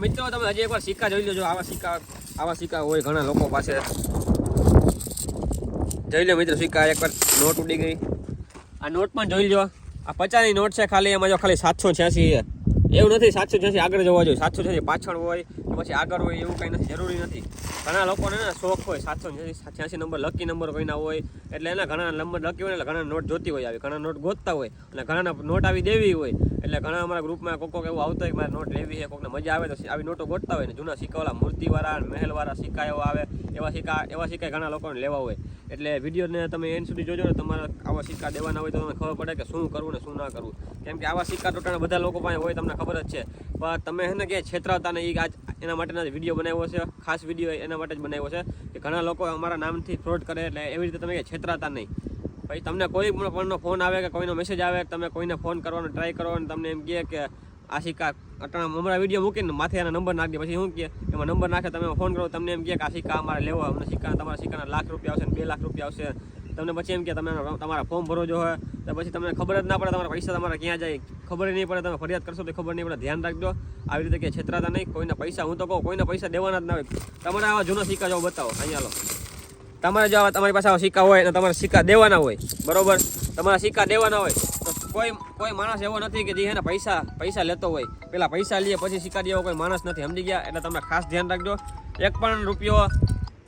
મિત્રો તમે હજી એકવાર સિક્કા જોઈ લેજો, આવા સિક્કા હોય ઘણા લોકો પાસે. જોઈ લો મિત્રો સિક્કા, એકવાર નોટ ઉડી ગઈ. આ નોટ પણ જોઈ લો, આ 50ની નોટ છે ખાલી. એમાં જો ખાલી 786 છે. એવું નથી 786 આગળ જવા જોઈએ, 786 પાછળ હોય પછી આગળ હોય એવું કંઈ નથી, જરૂરી નથી. ઘણા લોકોને ને શોખ હોય 786 નંબર લકી નંબર કોઈના હોય, એટલે એના ઘણા નંબર લકી હોય એટલે ઘણા નોટ જોતી હોય આવી, ઘણા નોટ ગોતતા હોય અને ઘણા નોટ આવી દેવી હોય. એટલે ઘણા અમારા ગ્રુપમાં કોક એવું આવતો હોય કે મારે નોટ લેવી છે, કોકને મજા આવે તો આવી નોટો ગોતતા હોય ને. જૂના સિક્કાવાળા મૂર્તિવાળા મહેલવાળા સિક્કા એવા આવે, એવા સિક્કા ઘણા લોકોને લેવા હોય. એટલે વિડીયોને તમે એન્ડ સુધી જોજો ને, તમારા આવા સિક્કા દેવાના હોય તો તમને ખબર પડે કે શું કરવું ને શું ના કરવું. કેમ કે આવા સિક્કા ટોટાના બધા લોકો પાસે હોય, તમને ખબર જ છે. પણ તમે એને ક્યાંય છેતરાવતા ને, એ એના માટેના વિડીયો બનાવ્યો છે, ખાસ વિડીયો એના માટે જ બનાવ્યો છે કે ઘણા લોકો અમારા નામથી ફ્રોડ કરે. એટલે એવી રીતે તમે ક્યાંય છેતરાતા નહીં. પછી તમને કોઈ પણ ફોન આવે કે કોઈનો મેસેજ આવે, તમે કોઈને ફોન કરવાનો ટ્રાય કરો અને તમને એમ કહે કે આ સિક્કા અટાણા અમારા વિડીયો મૂકીને માથે એના નંબર નાખી દે. પછી શું કહે એમાં નંબર નાખે, તમે ફોન કરો, તમને એમ કહે કે આ સિક્કા અમારે લેવો, અમને તમારા સિક્કાના ₹1,00,000 આવશે ને 2 લાખ રૂપિયા આવશે. તમને પછી એમ કે તમે તમારા ફોર્મ ભરો જો હોય તો પછી તમને ખબર જ ના પડે તમારા પૈસા તમારા ક્યાં જાય, ખબર નહીં પડે. તમે ફરિયાદ કરશો તો ખબર નહીં પડે. ધ્યાન રાખજો, આવી રીતે કે છેતરાતા નહીં. કોઈના પૈસા, હું તો કહું કોઈને પૈસા દેવાના જ ના હોય. તમારે આવા જૂના સિક્કા જો બતાવો, અહીંયા લો. તમારે જો તમારી પાસે આવા સિક્કા હોય અને તમારે સિક્કા દેવાના હોય, બરોબર, તમારા સિક્કા દેવાના હોય તો કોઈ માણસ એવો નથી કે જે એને પૈસા લેતો હોય, પેલા પૈસા લે પછી સિક્કા દેવો કોઈ માણસ નથી, સમજી ગયા? એટલે તમે ખાસ ધ્યાન રાખજો.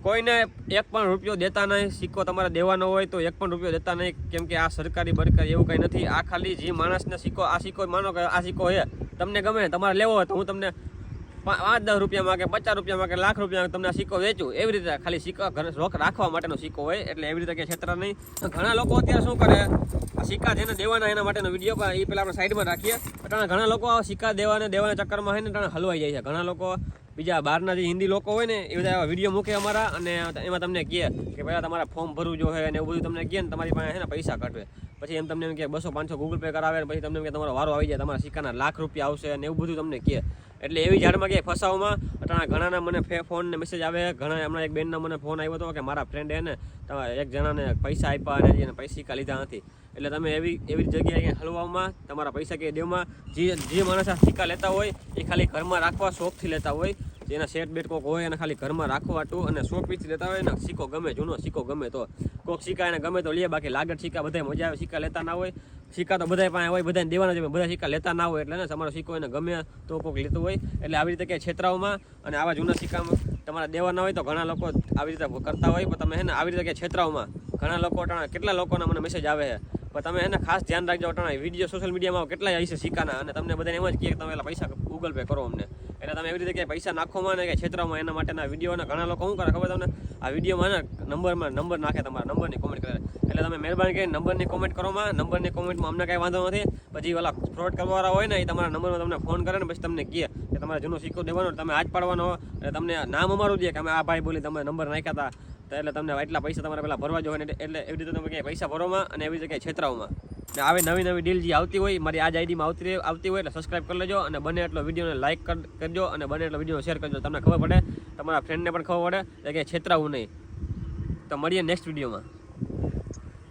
કોઈને એક પણ રૂપિયો દેતા નહીં. સિક્કો તમારે દેવાનો હોય તો એક પણ રૂપિયો દેતા નહીં, કેમ કે આ સરકારી બરકારી એવું કંઈ નથી. આ ખાલી જે માણસને આ સિક્કો માનો કે આ સિક્કો છે તમને ગમે, તમારે લેવો હોય તો હું તમને 5-10 રૂપિયામાં કે 50 રૂપિયામાં કે ₹1,00,000 તમને આ સિક્કો વેચું, એવી રીતે. ખાલી સિક્કા રોક રાખવા માટેનો સિક્કો હોય, એટલે એવી રીતે કે છેતરા નહીં. ઘણા લોકો અત્યારે શું કરે, આ સિક્કા જેને દેવાના એના માટેનો વિડીયો પણ એ પેલા આપણે સાઈડમાં રાખીએ. એટલે ઘણા લોકો સિક્કા દેવાના ચક્કરમાં હોય ને હલવાઈ જાય છે. ઘણા લોકો બીજા બહારના જે હિન્દી લોકો હોય ને એ બધા વિડીયો મૂકે અમારા, અને એમાં તમને કહે કે પહેલાં તમારા ફોર્મ ભરવું જો હોય અને એવું બધું તમને કહે ને, તમારી પાસે છે ને પૈસા કાઢવે. પછી એમ તમને એમ કે 200-500 ગૂગલ પે કરાવે, પછી તમને એમ કે તમારો વારો આવી જાય, તમારા સિક્કાના ₹1,00,000 આવશે અને એવું બધું તમને કહે. એટલે એવી ઝાડમાં ક્યાંય ફસાવમાં અટાણા ઘણાના મને ફોન ને મેસેજ આવે. ઘણા હમણાં એક બેનના મને ફોન આવ્યો હતો કે મારા ફ્રેન્ડે એને એક જણાને પૈસા આપ્યા અને એને સિક્કા લીધા નથી. એટલે તમે એવી જગ્યાએ હલવામાં તમારા પૈસા કે દેવામાં જે માણસ આ સિક્કા લેતા હોય એ ખાલી ઘરમાં રાખવા શોખથી લેતા હોય. જેના સેટ બેટ કોક હોય એને ખાલી ઘરમાં રાખવાટું અને શોખ પીસથી લેતા હોય ને. સિક્કો ગમે, જૂનો સિક્કો ગમે તો કોક સિક્કા એને ગમે તો લે, બાકી લાગત સિક્કા બધા મજા આવે. સિક્કા લેતા ના હોય, સિક્કા તો બધા પાસે હોય, બધાને દેવાના છે, બધા સિક્કા લેતા ના હોય. એટલે ને તમારો સિક્કો એને ગમે તો કોક લેતું હોય. એટલે આવી રીતે ક્યાંય છેતરાવમાં અને આવા જૂના સિક્કામાં તમારે દેવાના હોય તો ઘણા લોકો આવી રીતે કરતા હોય. પણ તમે હે ને આવી રીતે ક્યાંય છેતરાવમાં ઘણા લોકો કેટલા લોકોના મને મેસેજ આવે છે. પણ તમે એને ખાસ ધ્યાન રાખજો. વિડીયો સોશિયલ મીડિયામાં કેટલા આવી છે સિક્કાના, અને તમને બધાને એમ જ કહે કે તમે પેલા પૈસા ગૂગલ પે કરો અમને. એટલે તમે એવી રીતે ક્યાંય પૈસા નાખોમાં ને કે છેતરાવમાં એના માટેના વિડીયોના ઘણા લોકો શું કરે ખબર તમને, આ વિડીયોમાં ને નંબર નાખે, તમારા નંબરની કોમેન્ટ કરે. એટલે તમે મહેરબાની કરીને નંબરની કોમેન્ટ કરોમાં. નંબરની કોમેન્ટમાં અમને કાંઈ વાંધો નથી. પછી ઓલા ફ્રોડ કરવાવાળા હોય ને એ તમારા નંબરમાં તમને ફોન કરે ને પછી તમને કહે કે તમારે જૂનો સિક્કો દેવાનો, તમે આજ પાડવાનો. એટલે તમને નામ અમારું દે કે અમે આ ભાઈ બોલી તમે નંબર નાખ્યા હતા, તો એટલે તમને એટલા પૈસા તમારે પહેલાં ભરવા જોઈએ. એટલે એવી રીતે તમે ક્યાંય પૈસા ભરોમાં અને એવી જગ્યાએ છેતરાવમાં. ને આવી નવી ડીલ જે આવતી હોય મારી આ જ આઈડીમાં આવતી હોય એટલે સબસ્ક્રાઈબ કરી લેજો, અને બને એટલો વિડીયોને લાઇક કરજો અને બને એટલો વિડીયો શેર કરજો. તમને ખબર પડે, તમારા ફ્રેન્ડને પણ ખબર પડે કે છેતરાવું નહીં. તો મળીએ નેક્સ્ટ વિડીયોમાં.